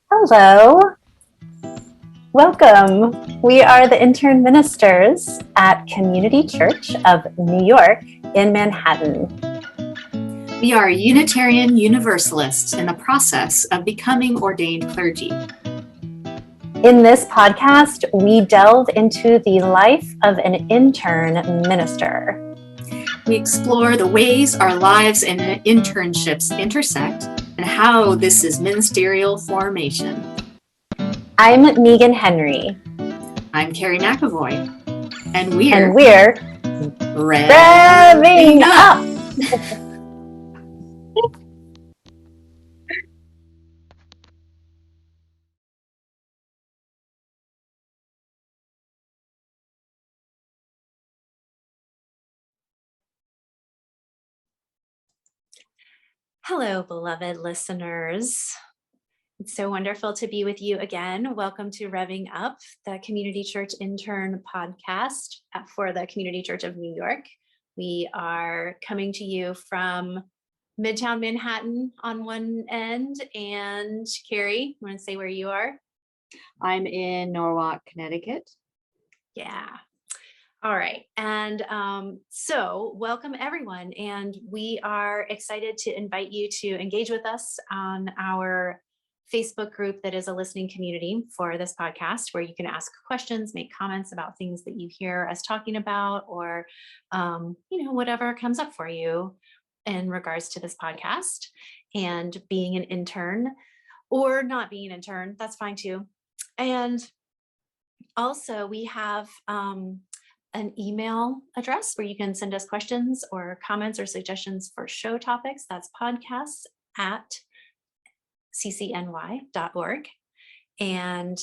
Hello, welcome. We are the intern ministers at Community Church of New York in Manhattan. We are Unitarian Universalists in the process of becoming ordained clergy. In this podcast, we delve into the life of an intern minister. We explore the ways our lives and internships intersect and how this is ministerial formation. I'm Meagan Henry. I'm Carrie McAvoy. And we're Rev'ing up! Hello, beloved listeners. It's so wonderful to be with you again. Welcome to Rev'ing Up, the Community Church Intern podcast for the Community Church of New York. We are coming to you from Midtown Manhattan on one end. And Carrie, you want to say where you are? I'm in Norwalk, Connecticut. Yeah. All right. And so welcome everyone. And we are excited to invite you to engage with us on our Facebook group that is a listening community for this podcast, where you can ask questions, make comments about things that you hear us talking about, or, whatever comes up for you in regards to this podcast. And being an intern or not being an intern, that's fine too. And also we have an email address where you can send us questions or comments or suggestions for show topics. That's podcasts@ccny.org. And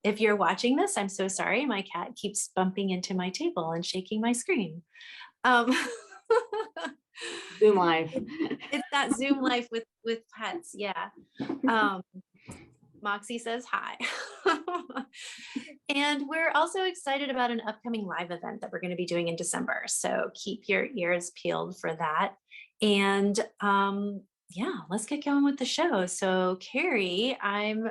if you're watching this, I'm so sorry. My cat keeps bumping into my table and shaking my screen. Zoom life. It's that Zoom life with pets. Yeah. Moxie says hi. And we're also excited about an upcoming live event that we're going to be doing in December. So keep your ears peeled for that. And let's get going with the show. So Carrie, I'm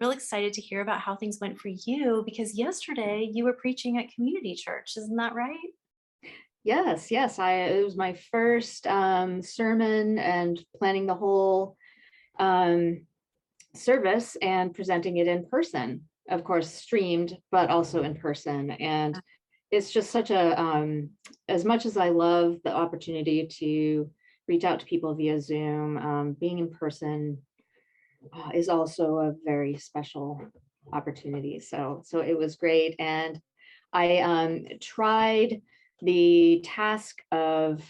real excited to hear about how things went for you, because yesterday you were preaching at Community Church. Isn't that right? Yes. It was my first sermon, and planning the whole service and presenting it in person, of course streamed, but also in person. And it's just such a as much as I love the opportunity to reach out to people via Zoom, being in person is also a very special opportunity. So it was great. And I tried the task of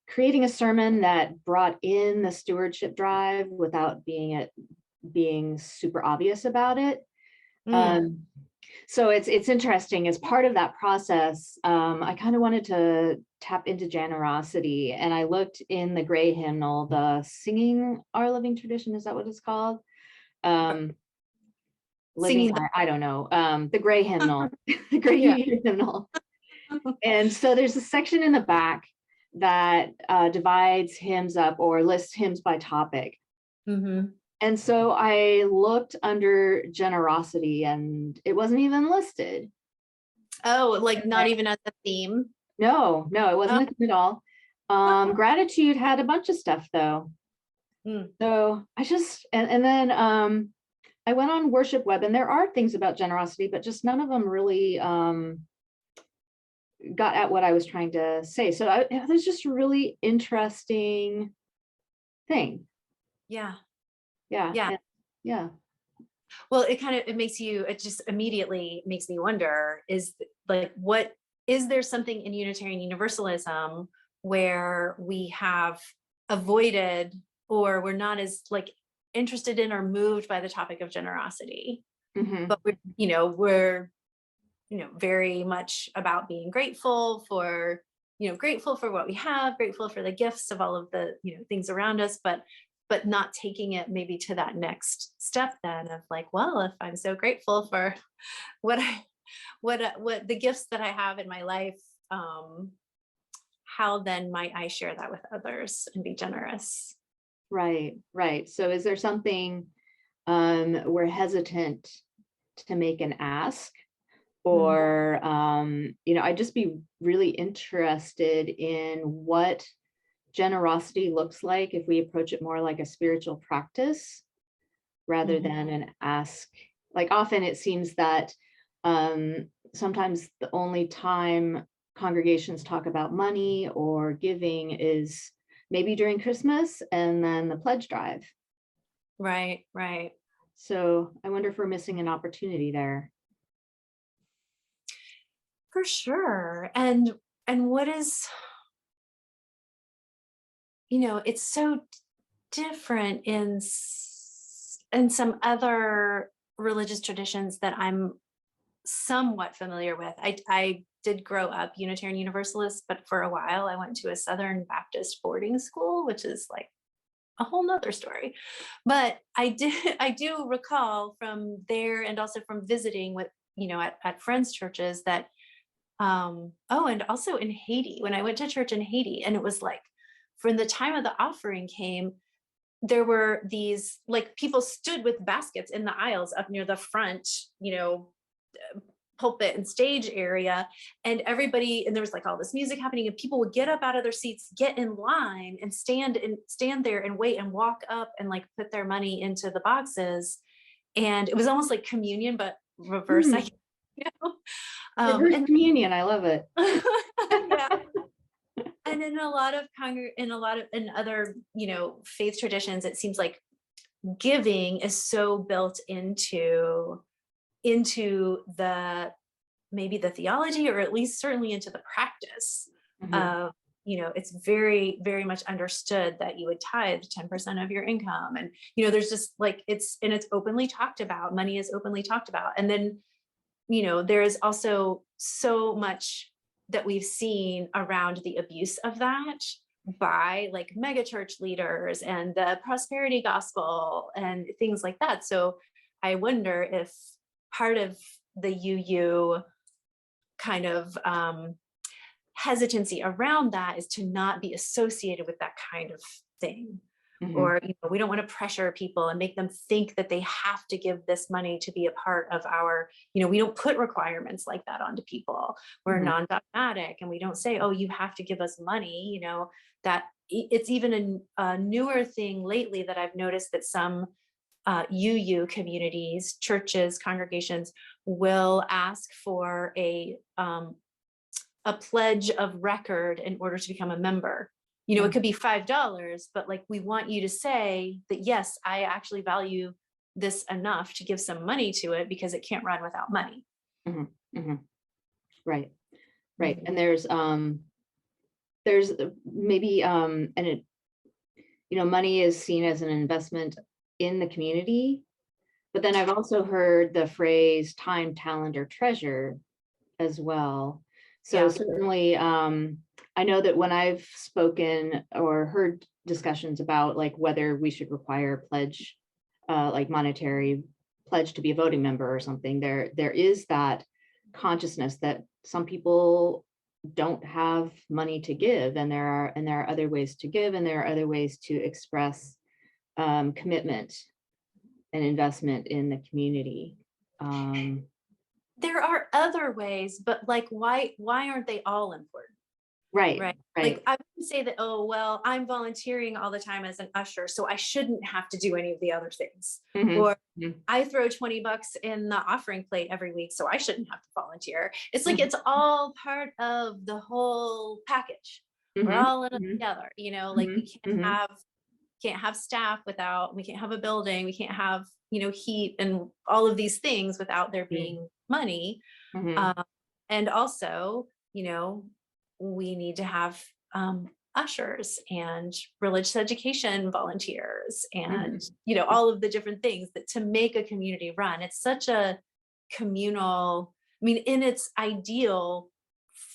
creating a sermon that brought in the stewardship drive without being super obvious about it. So it's interesting. As part of that process, I kind of wanted to tap into generosity, and I looked in the Gray hymnal, the Singing Our Living Tradition. Is that what it's called? Living, I don't know. The Gray hymnal, the Gray hymnal. And so there's a section in the back that divides hymns up or lists hymns by topic. Mm-hmm. And so I looked under generosity, and it wasn't even listed. Oh, like not even as a theme? No, it wasn't a theme at all. Gratitude had a bunch of stuff though. So I just, and then I went on Worship Web, and there are things about generosity, but just none of them really got at what I was trying to say. So it was just a really interesting thing. Yeah. Well, it just immediately makes me wonder, is there something in Unitarian Universalism where we have avoided, or we're not as interested in or moved by the topic of generosity? Mm-hmm. But we're very much about being grateful for what we have, grateful for the gifts of all of the things around us, but not taking it maybe to that next step then of well, if I'm so grateful for what the gifts that I have in my life, how then might I share that with others and be generous? Right. So is there something we're hesitant to make an ask, or I'd just be really interested in what generosity looks like if we approach it more like a spiritual practice rather than an ask. Like, often it seems that sometimes the only time congregations talk about money or giving is maybe during Christmas and then the pledge drive. Right. So I wonder if we're missing an opportunity there. For sure. And what is, it's so different in some other religious traditions that I'm somewhat familiar with. I did grow up Unitarian Universalist, but for a while I went to a Southern Baptist boarding school, which is like a whole nother story. But I do recall from there, and also from visiting with, at friends' churches, that and also in Haiti, when I went to church in Haiti, and it was like, from the time of the offering came, there were these, like, people stood with baskets in the aisles up near the front, pulpit and stage area, and everybody, and there was like all this music happening, and people would get up out of their seats, get in line, and stand there and wait and walk up and like put their money into the boxes. And it was almost like communion, but reverse. Reverse And communion, I love it. yeah. And in a lot of other faith traditions, it seems like giving is so built into the, maybe the theology, or at least certainly into the practice of, it's very, very much understood that you would tithe 10% of your income. And, there's just like, it's openly talked about. Money is openly talked about. And then, there is also so much that we've seen around the abuse of that by like mega church leaders and the prosperity gospel and things like that. So I wonder if part of the UU kind of hesitancy around that is to not be associated with that kind of thing. Or, we don't want to pressure people and make them think that they have to give this money to be a part of our, we don't put requirements like that onto people. We're non-dogmatic, and we don't say, oh, you have to give us money. That it's even a newer thing lately that I've noticed, that some UU communities, churches, congregations will ask for a pledge of record in order to become a member. It could be $5, but like, we want you to say that, yes, I actually value this enough to give some money to it, because it can't run without money. Right. And there's maybe, and it, money is seen as an investment in the community, but then I've also heard the phrase time, talent, or treasure as well. So certainly, I know that when I've spoken or heard discussions about like whether we should require a pledge, like monetary pledge to be a voting member or something, there is that consciousness that some people don't have money to give, and there are other ways to give, and there are other ways to express commitment and investment in the community. There are other ways, but like, why aren't they all important? Right. Like, I wouldn't say that, oh, well, I'm volunteering all the time as an usher, so I shouldn't have to do any of the other things. Or I throw $20 in the offering plate every week, so I shouldn't have to volunteer. It's like, it's all part of the whole package. We're all in it together, like, we can't have staff without, we can't have a building, we can't have, heat and all of these things without there being money. And also, we need to have ushers and religious education volunteers and, all of the different things that to make a community run. It's such a communal, in its ideal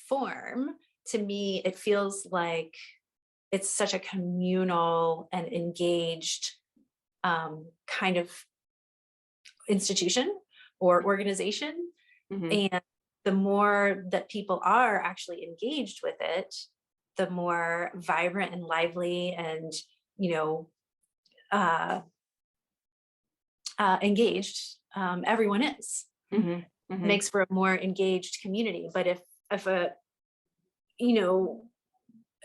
form, to me, it feels like it's such a communal and engaged kind of institution or organization. And the more that people are actually engaged with it, the more vibrant and lively and, engaged everyone is. Mhm. Mhm. Makes for a more engaged community. But if a, you know,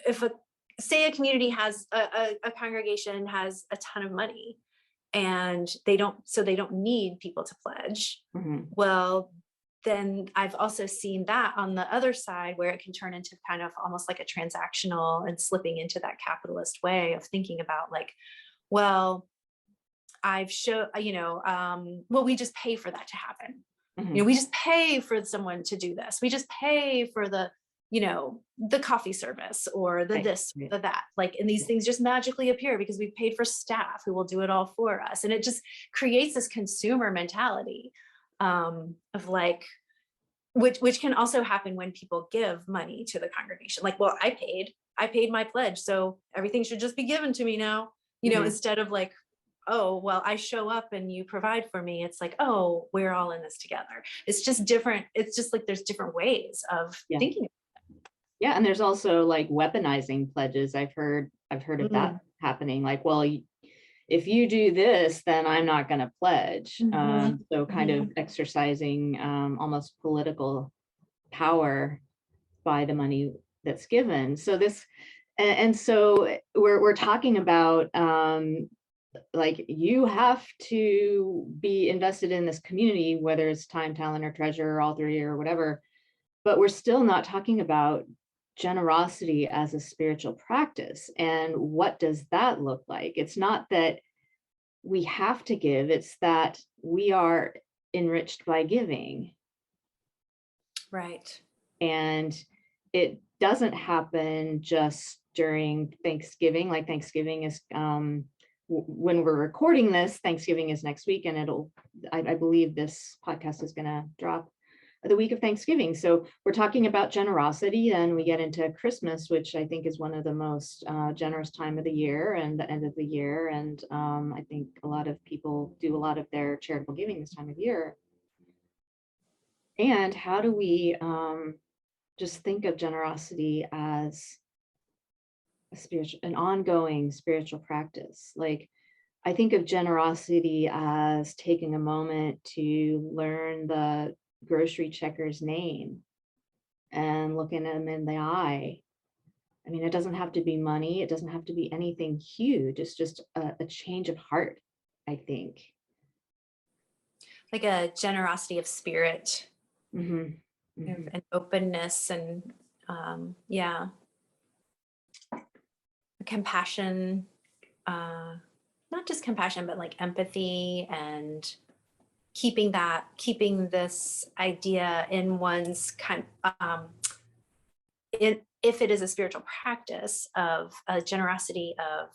if a, say a community has a congregation has a ton of money and they don't need people to pledge, Mhm. well, then I've also seen that on the other side where it can turn into kind of almost like a transactional and slipping into that capitalist way of thinking about like, well, I've shown, well, we just pay for that to happen. Mhm. We just pay for someone to do this. We just pay for the, the coffee service or the Right. this, Right. the that, like, and these things just magically appear because we've paid for staff who will do it all for us. And it just creates this consumer mentality of like, which can also happen when people give money to the congregation. Like, well, I paid my pledge, so everything should just be given to me now, Mhm. instead of like, oh, well, I show up and you provide for me. It's like, oh, we're all in this together. It's just different. It's just like there's different ways of Yeah. thinking. Yeah, and there's also like weaponizing pledges. I've heard of that happening. Like, well, if you do this, then I'm not going to pledge. So kind of exercising almost political power by the money that's given. So this, and so we're talking about like you have to be invested in this community, whether it's time, talent, or treasure, or all three, or whatever. But we're still not talking about generosity as a spiritual practice. And what does that look like? It's not that we have to give, it's that we are enriched by giving. Right. And it doesn't happen just during Thanksgiving. Like Thanksgiving is when we're recording this, Thanksgiving is next week, and I believe this podcast is going to drop the week of Thanksgiving. So we're talking about generosity, then we get into Christmas, which I think is one of the most generous time of the year and the end of the year. And I think a lot of people do a lot of their charitable giving this time of year. And how do we just think of generosity as an ongoing spiritual practice? Like, I think of generosity as taking a moment to learn the grocery checker's name and looking them in the eye. I mean, it doesn't have to be money. It doesn't have to be anything huge. It's just a change of heart, I think. Like a generosity of spirit, Mm-hmm. Mm-hmm. and openness, and yeah, compassion, not just compassion, but like empathy, and keeping this idea in one's if it is a spiritual practice of a generosity of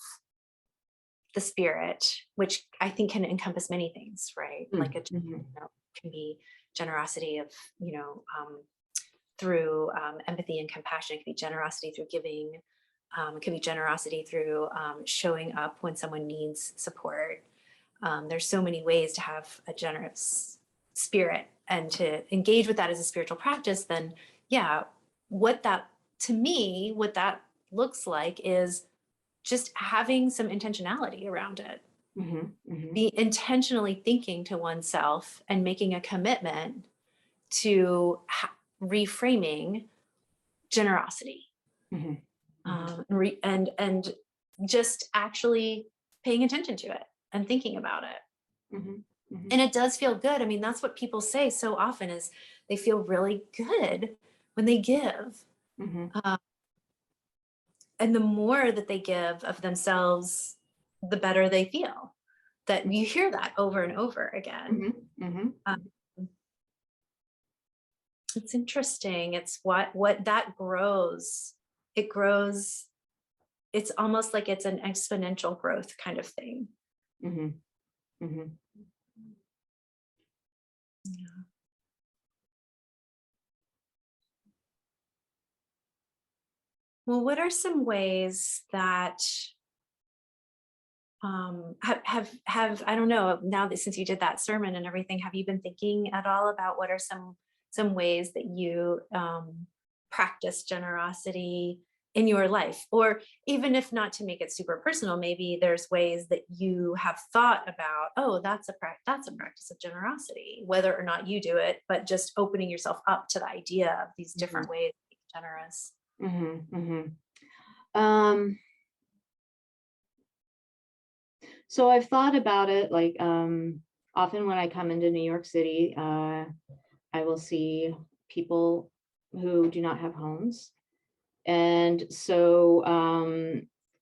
the spirit, which I think can encompass many things, right? Like can be generosity of, through empathy and compassion. It can be generosity through giving. It can be generosity through showing up when someone needs support. There's so many ways to have a generous spirit and to engage with that as a spiritual practice. Then, yeah, what that looks like is just having some intentionality around it. Be intentionally thinking to oneself and making a commitment to reframing generosity, and just actually paying attention to it and thinking about it. And it does feel good. I mean, that's what people say so often is they feel really good when they give. And the more that they give of themselves, the better they feel. That you hear that over and over again. It's interesting. It's what that grows. It grows. It's almost like it's an exponential growth kind of thing. Yeah. Well, what are some ways that have I don't know, now that since you did that sermon and everything, have you been thinking at all about what are some ways that you practice generosity in your life, or even if not to make it super personal, maybe there's ways that you have thought about, oh, that's a practice of generosity, whether or not you do it, but just opening yourself up to the idea of these different ways of being generous. So I've thought about it, like often when I come into New York City, I will see people who do not have homes. And so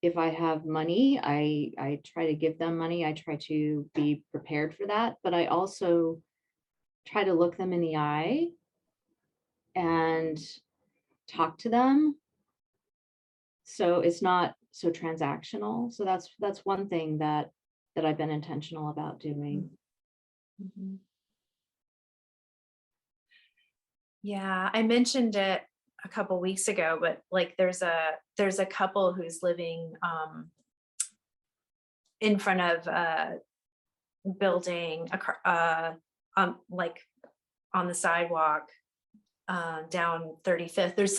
if I have money, I try to give them money. I try to be prepared for that, but I also try to look them in the eye and talk to them. So it's not so transactional. So that's one thing that I've been intentional about doing. Yeah, I mentioned it a couple weeks ago, but like there's a couple who's living in front of a building, like on the sidewalk down 35th. There's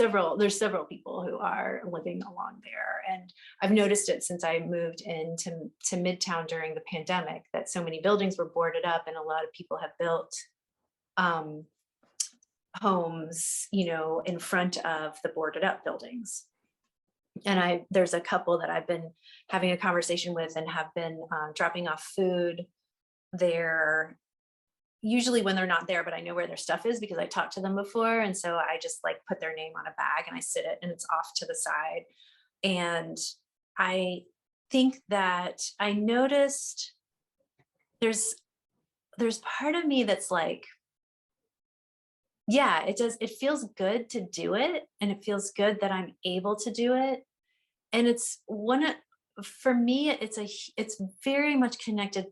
several people who are living along there, and I've noticed it since I moved into Midtown during the pandemic that so many buildings were boarded up, and a lot of people have built homes, in front of the boarded up buildings. And there's a couple that I've been having a conversation with and have been dropping off food there, usually when they're not there, but I know where their stuff is because I talked to them before. And so I just like put their name on a bag and I sit it and it's off to the side. And I think that I noticed there's part of me that's like, yeah, it feels good to do it. And it feels good that I'm able to do it. And for me, it's very much connected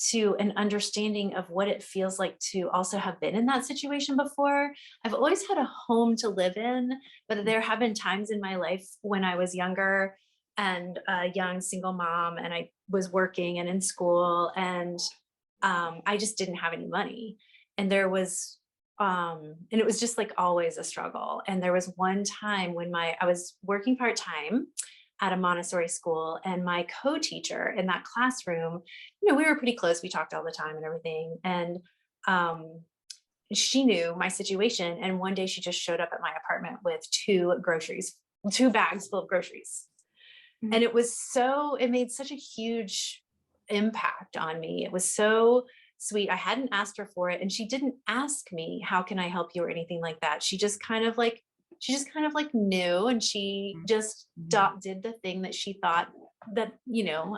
to an understanding of what it feels like to also have been in that situation before. I've always had a home to live in, but there have been times in my life when I was younger and a young single mom and I was working and in school and I just didn't have any money. And there was, and it was just like always a struggle. And there was one time when I was working part-time at a Montessori school, and my co-teacher in that classroom, we were pretty close. We talked all the time and everything. And she knew my situation. And one day she just showed up at my apartment with two bags full of groceries. Mm-hmm. And it made such a huge impact on me. It was so sweet. I hadn't asked her for it. And she didn't ask me, how can I help you or anything like that. She just kind of like knew, and she just did the thing that she thought that,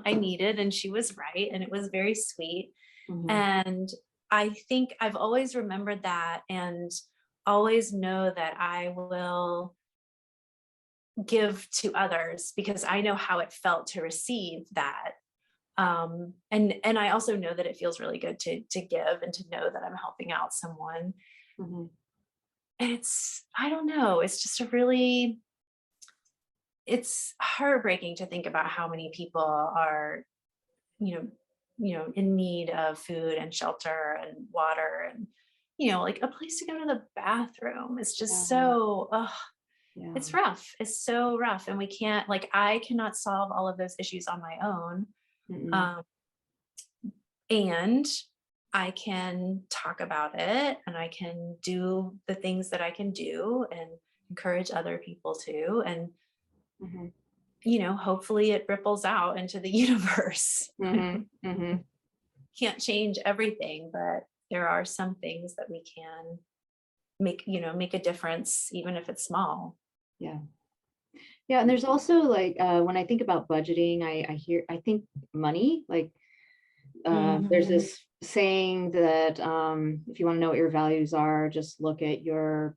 I needed, and she was right. And it was very sweet. Mm-hmm. And I think I've always remembered that and always know that I will give to others because I know how it felt to receive that. And I also know that it feels really good to give and to know that I'm helping out someone. Mm-hmm. I don't know, it's just it's heartbreaking to think about how many people are, in need of food and shelter and water and, like a place to go to the bathroom. It's just it's rough. It's so rough. And we can't, I cannot solve all of those issues on my own. Mm-hmm. And I can talk about it and I can do the things that I can do and encourage other people to. And, mm-hmm. Hopefully it ripples out into the universe. Mm-hmm. Mm-hmm. Can't change everything, but there are some things that we can make a difference, even if it's small. Yeah. Yeah. And there's also when I think about budgeting, I think money, mm-hmm. There's this saying that if you want to know what your values are, just look at your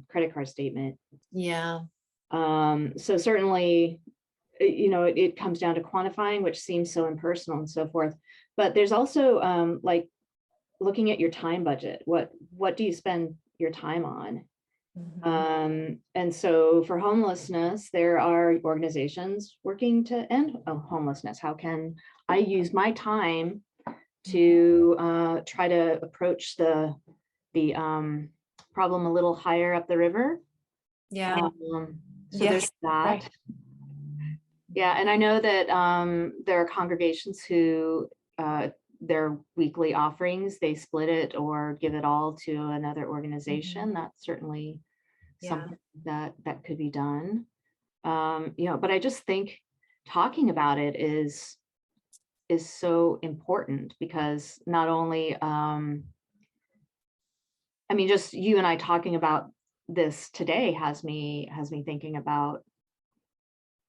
credit card statement. Yeah. So certainly, it comes down to quantifying, which seems so impersonal and so forth. But there's also looking at your time budget. What do you spend your time on? Mm-hmm. And so for homelessness, there are organizations working to end homelessness. How can I use my time to try to approach the problem a little higher up the river? Yeah. So Yeah, there's that. right. Yeah, and I know that there are congregations who their weekly offerings, they split it or give it all to another organization. That's certainly something that could be done. But I just think talking about it is so important, because not only just you and I talking about this today has me thinking about,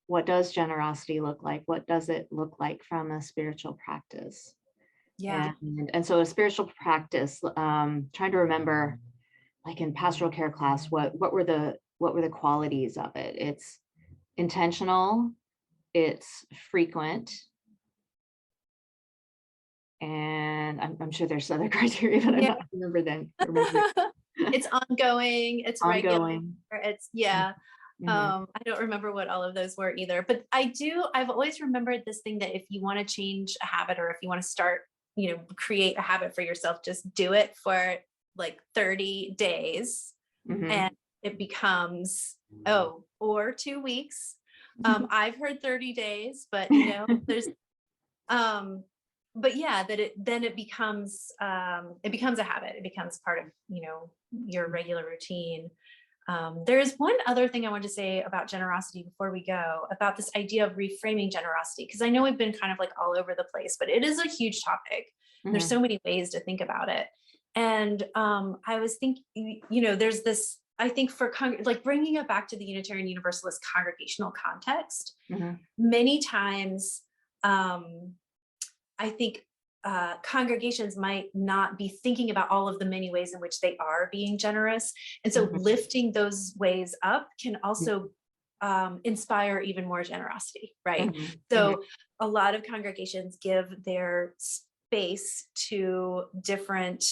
what does generosity look like? What does it look like from a spiritual practice? Yeah. And so a spiritual practice, trying to remember, like in pastoral care class, what were the qualities of it? It's intentional, it's frequent, and I'm sure there's other criteria, but I'm not remembering. It's ongoing, it's regular, Ongoing. it's Mhm. I don't remember what all of those were either, but I've always remembered this thing that if you want to change a habit, or if you want to start, create a habit for yourself, just do it for like 30 days Mhm. and it becomes, or 2 weeks. I've heard 30 days, but there's, but yeah, that it becomes a habit. It becomes part of, your regular routine. There is one other thing I wanted to say about generosity before we go, about this idea of reframing generosity, because I know we've been kind of like all over the place, but it is a huge topic. There's so many ways to think about it. And I was thinking, there's this, I think for like bringing it back to the Unitarian Universalist congregational context, many times, I think congregations might not be thinking about all of the many ways in which they are being generous. And so lifting those ways up can also inspire even more generosity, right? So a lot of congregations give their space to different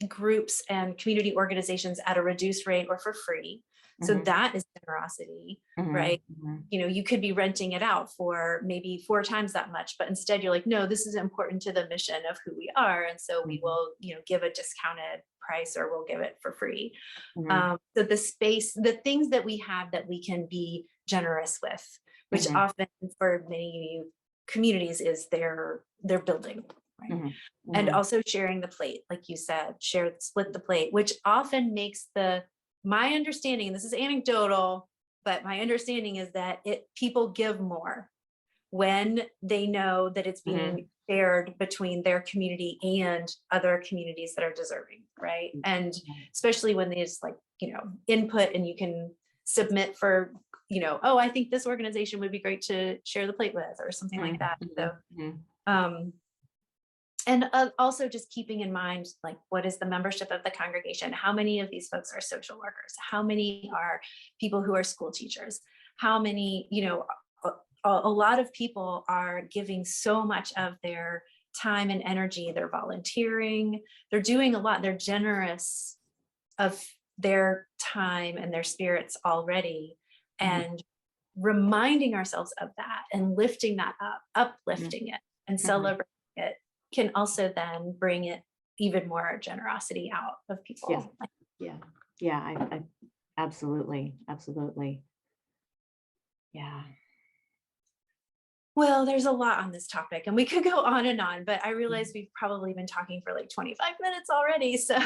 groups and community organizations at a reduced rate or for free. So that is generosity, right? You could be renting it out for maybe 4 times that much, but instead you're like, no, this is important to the mission of who we are. And so we will, give a discounted price, or we'll give it for free. So the space, the things that we have that we can be generous with, which often for many communities is their building, right? And also sharing the plate, like you said, split the plate, which often makes my understanding, and this is anecdotal, but my understanding is that people give more when they know that it's being shared between their community and other communities that are deserving, right? And especially when there's like, input, and you can submit for, I think this organization would be great to share the plate with, or something like that. So, and also just keeping in mind, like, what is the membership of the congregation? How many of these folks are social workers? How many are people who are school teachers? How many, a lot of people are giving so much of their time and energy. They're volunteering, they're doing a lot. They're generous of their time and their spirits already. And reminding ourselves of that and lifting that up, uplifting it and celebrating it can also then bring it even more generosity out of people. I absolutely. Yeah. Well, there's a lot on this topic and we could go on and on, but I realize we've probably been talking for like 25 minutes already. So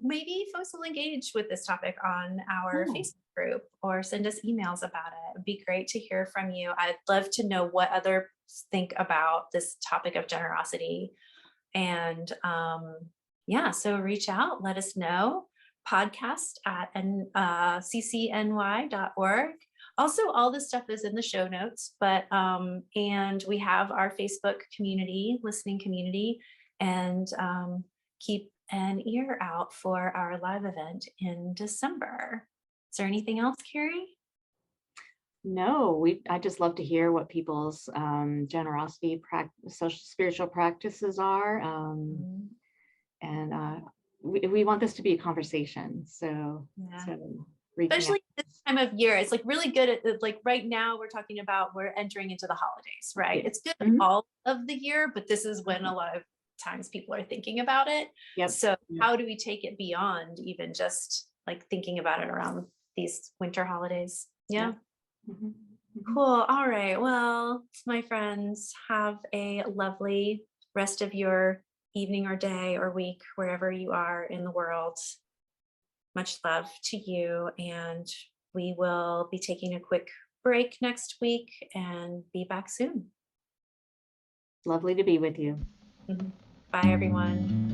maybe folks will engage with this topic on our Facebook group or send us emails about it. It'd be great to hear from you. I'd love to know what others think about this topic of generosity. And so reach out, let us know. Podcast at ccny.org. Also, all this stuff is in the show notes, but and we have our Facebook community, listening community, and keep an ear out for our live event in December. Is there anything else, Carrie? No, I just love to hear what people's generosity social spiritual practices are. And we want this to be a conversation. So especially this time of year, it's like really good at, like, right now we're talking about, we're entering into the holidays, right? It's good all of the year, but this is when a lot of times people are thinking about it. So how do we take it beyond even just like thinking about it around these winter holidays. Yeah. Mhm. Mhm. Cool. All right. Well, my friends, have a lovely rest of your evening or day or week, wherever you are in the world. Much love to you. And we will be taking a quick break next week and be back soon. Lovely to be with you. Bye, everyone.